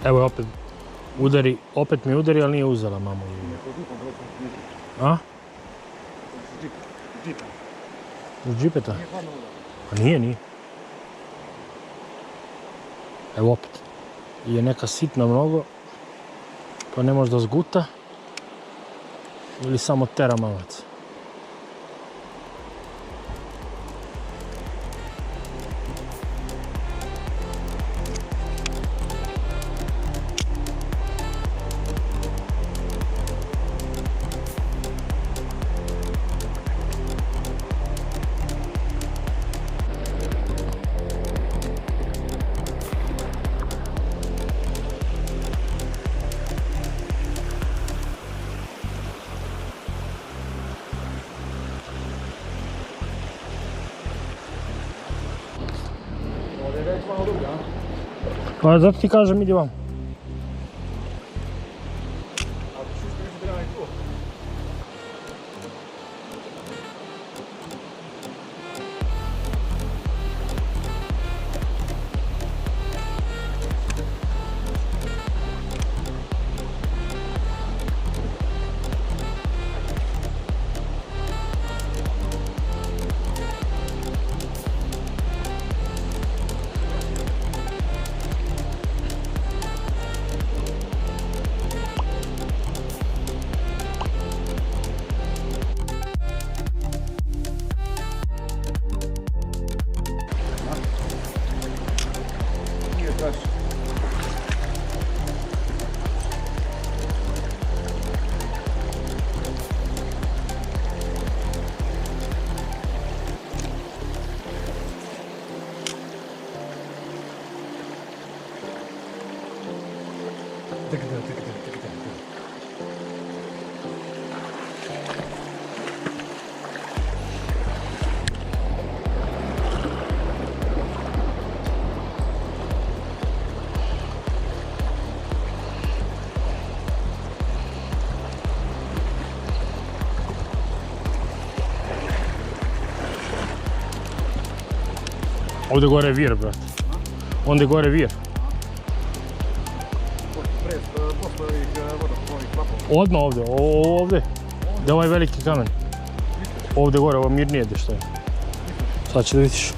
Evo je opet udari, opet mi udari, ali nije uzela mamu. A? Uz džipeta? A nije. Evo opet. Je neka sitna mnogo, pa ne može da zguta. Ili samo tera mamac. Pa zato ti kažem, idi vam. Ovdje gore je vir, brat. Ondje gore je vir. Odmah ovdje, ovdje. Gdje je ovaj veliki kamen. Ovdje gore, ovo mirnije gdje što je. Sad će da vidiš.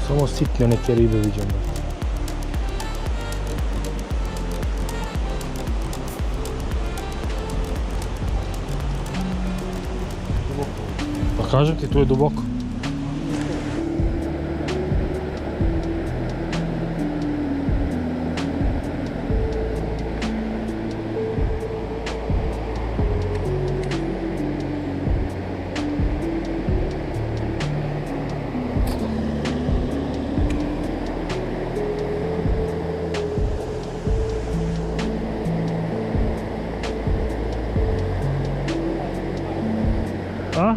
Samo sitne neke ribe vidim. Pa kažem ti, tu je duboko. A?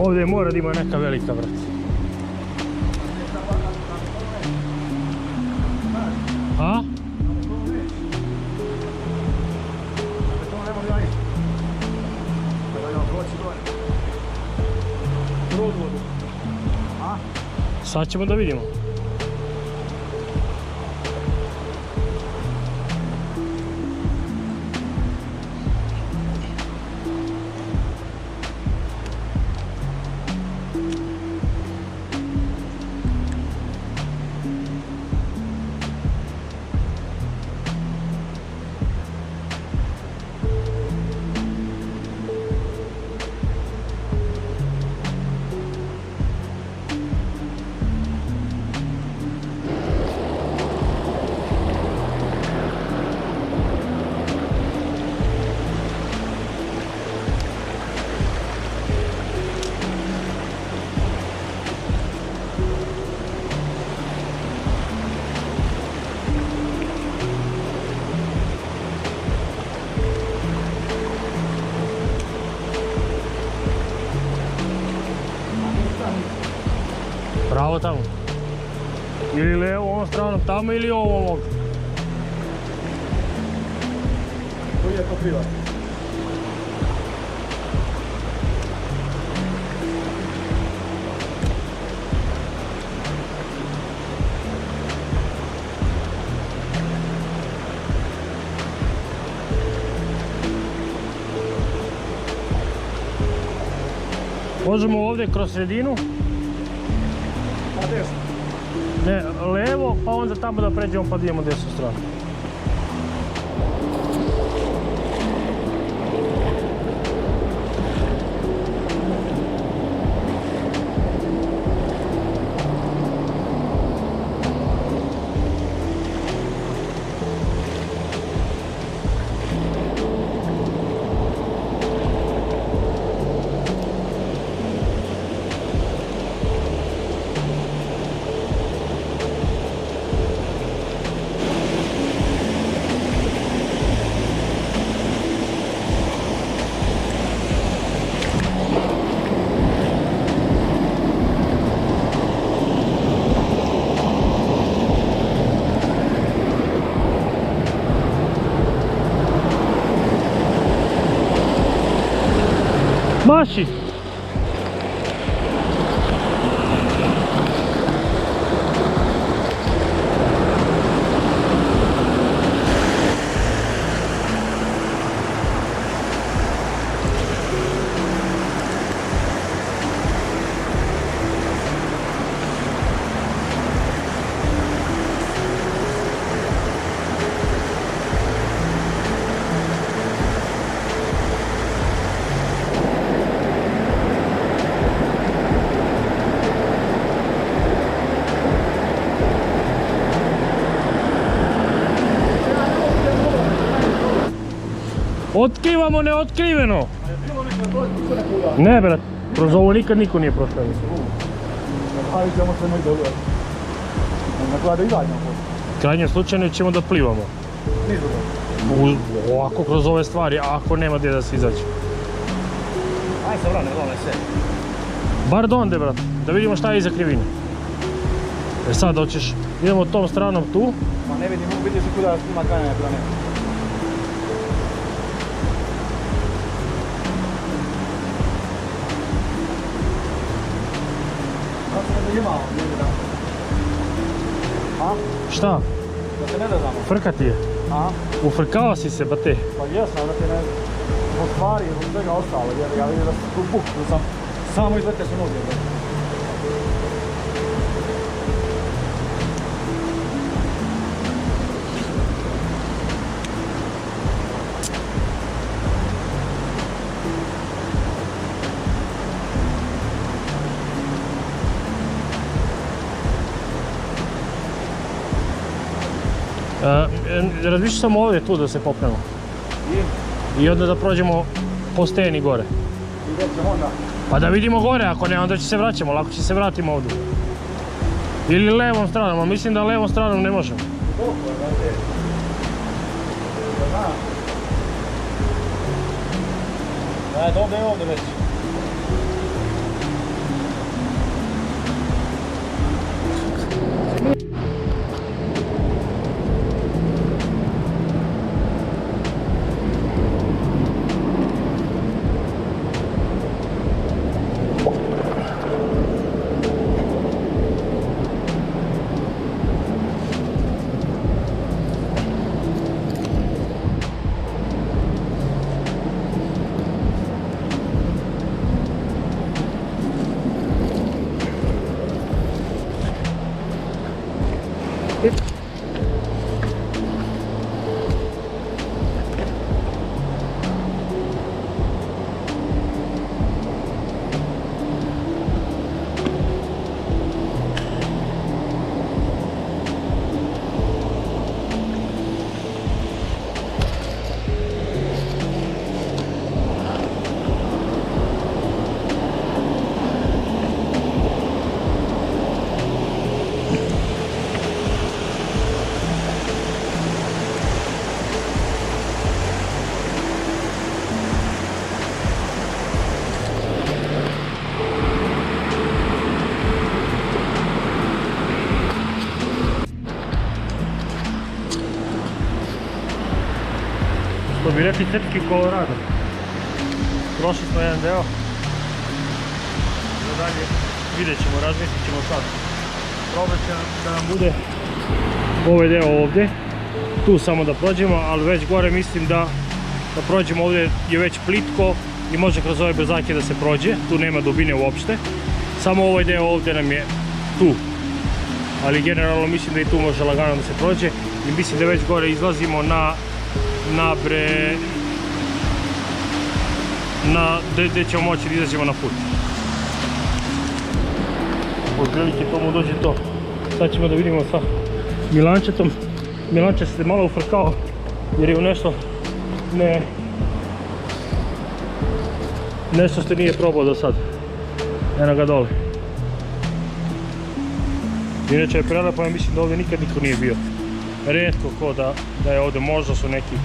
Ovdje mora da ima neka velika, brat. A? Sad ćemo da vidimo. Pravo tamo. Ili lijevo ovom stranom tamo ili ovom ovdje. Koji je to privat? Možemo ovdje kroz sredinu. Pa desno. Ne, levo, pa onda tamo da pređemo pa da idemo desnu stranu. Maši! Otkrivamo neotkriveno! Ne, brat, kroz ovo nikad niko nije prošao. Ali ćemo se negdje uvijek. Na koja da izađemo poslije. Krajnje slučajno ćemo da plivamo. Nizu to. Ovako kroz ove stvari, ako nema gdje da se izađe. Ajde se vrane, dole sve. Bar do onda, brat, da vidimo šta je iza krivine. Jer sad hoćeš, idemo tom stranom tu. Ma ne vidim, vidi se kuda ima krajnja planeta. Imao, a? Šta? Da se ne da znamo. Frka ti je. A? Ufrkao si se, ba te. Pa jesam, da ti ne znam. U stvari, u svega ostalo, jer ja vidim da sam tu puknu sam. Samo izlete su noge. Razmišljam samo ovdje tu da se popnemo. I onda da prođemo po steni gore. I gdje ćemo onda? Pa da vidimo gore, ako ne onda će se vraćamo, lako će se vratimo ovdje. Ili levom stranom, a mislim da levom stranom ne možemo. Ajde, ovdje je ovdje već. Što bi rekli srpski Colorado. Prošli smo jedan deo. Za dalje vidjet ćemo, razmislit ćemo sad. Probat će da nam bude ovaj deo ovdje. Tu samo da prođemo, ali već gore mislim da prođemo ovdje je već plitko i može kroz ove brzake da se prođe. Tu nema dubine uopšte. Samo ovaj deo ovdje nam je tu. Ali generalno mislim da i tu može lagano da se prođe. I mislim da već gore izlazimo gdje ćemo moći da izađemo na put. Otprilike tomu dođe to. Sad ćemo da vidimo sa Milančetom. Milanče se malo ufrkao jer je u nešto nešto što nije probao do sad. Eno ga dole. Inače je prelepo, ja mislim da ovdje nikad niko nije bio. Rijetko ko da je ovdje, možda su neki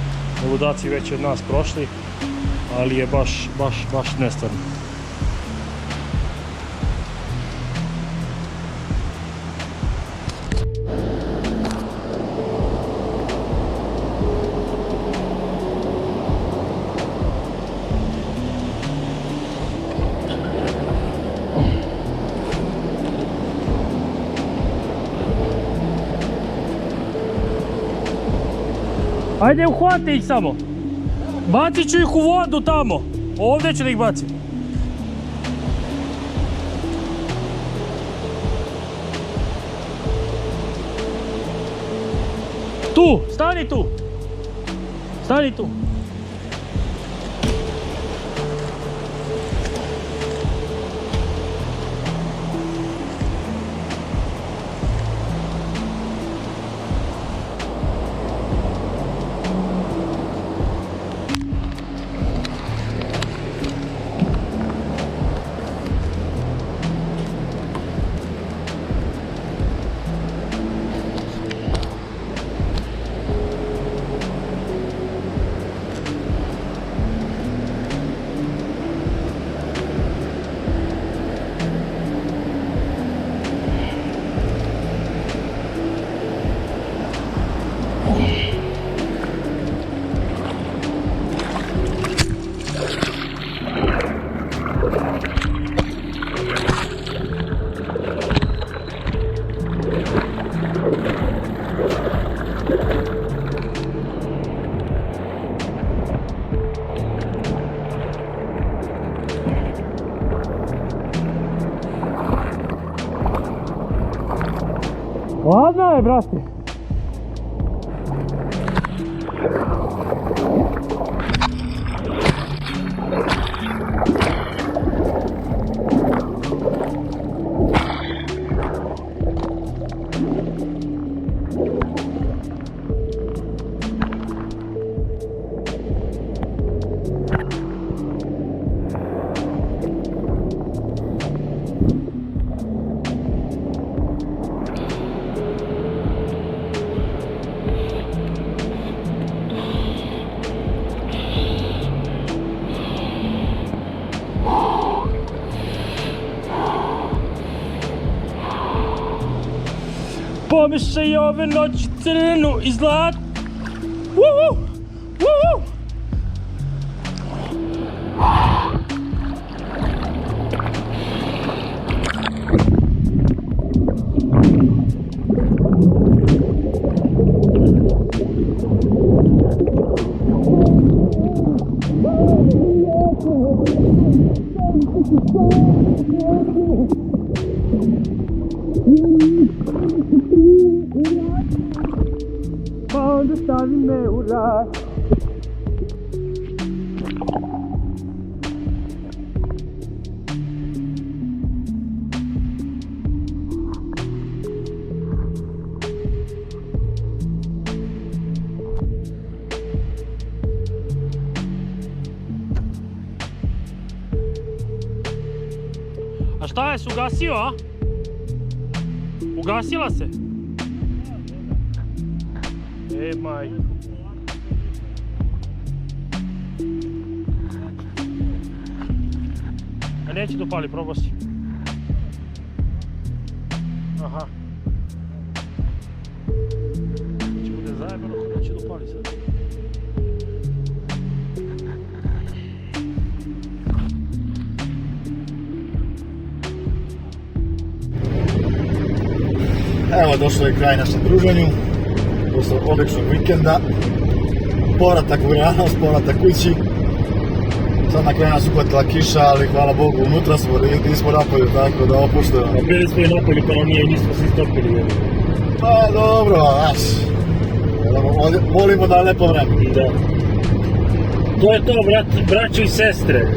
ludaci već od nas prošli, ali je baš nestvarno. Ajde, uhvati ih samo. Bacit ću ih u vodu tamo. Ovdje ću da ih bacim. Tu, stani tu. Stani tu. Ladno je, brate. Pomešaj ove noći crnu i zlat. Woo! Woo! Pa onda stavi me u rad. A šta je, ugasio, a? Ugasila se? E, maj. A neće da upali, probao si. Aha. Će bude zajebano ako neće da upali sad. Evo, došlo je kraj našem druženju, posle odličnog vikenda, povratak u realnost, povratak kući. Sad na kraju nas uhvatila kiša, ali hvala Bogu, unutra smo, nismo napolju, tako da opuštujemo. Bili smo i napolju, pa nam nije, nismo se istopili. Pa dobro, znaš, volimo da je lepo vreme. Da. To je to, braćo i sestre.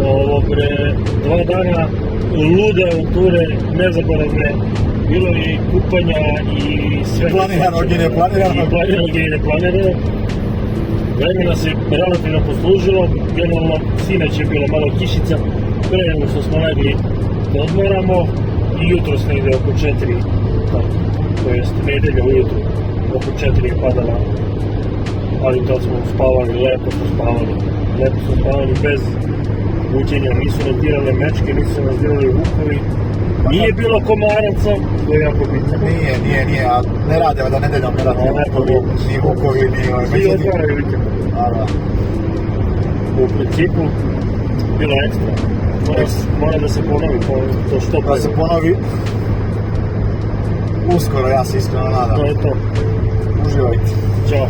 Ovo bre, 2 dana lude avanture, nezaboravne. Bilo je i kupanja i sve. Planiranog i neplaniranog. Planiranog i neplaniranog. Vreme nas je relativno poslužilo, generalno sinoć je bila malo kišica, pre nego što smo legli da odmoramo i jutros negde oko 4, to jest nedelja ujutru, oko 4 je padala, ali tad smo spavali, lepo smo spavali bez buđenja, nisu nas dirale mečke, nisu nas dirali vukovi, nije bilo komaraca, to je jako bitno. Nije, a ne rade, da nedeljom ne rade ni vukovi, ni svi otvaraju vikend. U principu, bilo je ekstra. Mora da se ponovi to što da se ponovi uskoro, ja se iskreno nadam. To je to. Uživajte. Ćao.